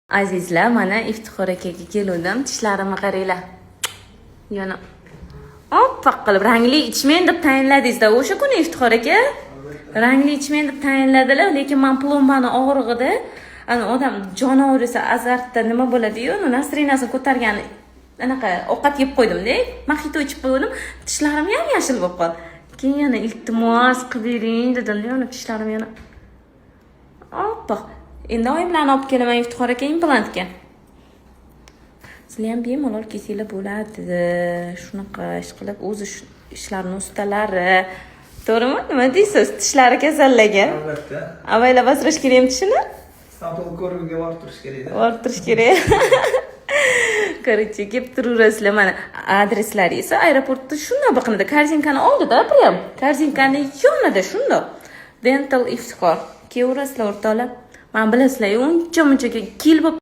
Azizlar, mana Iftixor akaga keldim. Tishlarimni qaranglar. Yana oppoq qilib rangli ichmen deb tayinladingiz-da o'sha kuni Iftixor aka. Rangli ichmen deb tayinladilar, lekin men plombani og'rig'ida ana odam jonivor esa azartda nima bo'ladi-yu, nasrinasini ko'targani anaqa ovqat yeb qo'ydim-da. Mojito ichib qo'ydim, tishlarim ham yashil bo'lib qoldi. Keyin yana iltimos qilib bering dedim, yana tishlarim yana oppoq. Endi oyimlarni olib kelaman Iftixor aka implantga. Sizlar ham bemalol kelsanglar bo'ladi. Shunaqa ish qilib o'zi ishlarning ustalari. To'g'rimi? Nima deysiz? Tishlari kasallagan. Albatta. Avaylab asrash kerakmi tishini? Sample ko'ruvga borib turish kerak. Borib turish kerak. Короче, kelib turaverasizlar. Mana adreslari esa aeroportda shunday biqinida, korzinkani oldida, prям. Korzinkani yonida shunday. Dental Iftixor. Kelaverasizlar o'rtoqlar. Men bilasizlar, uncha-muncha kelib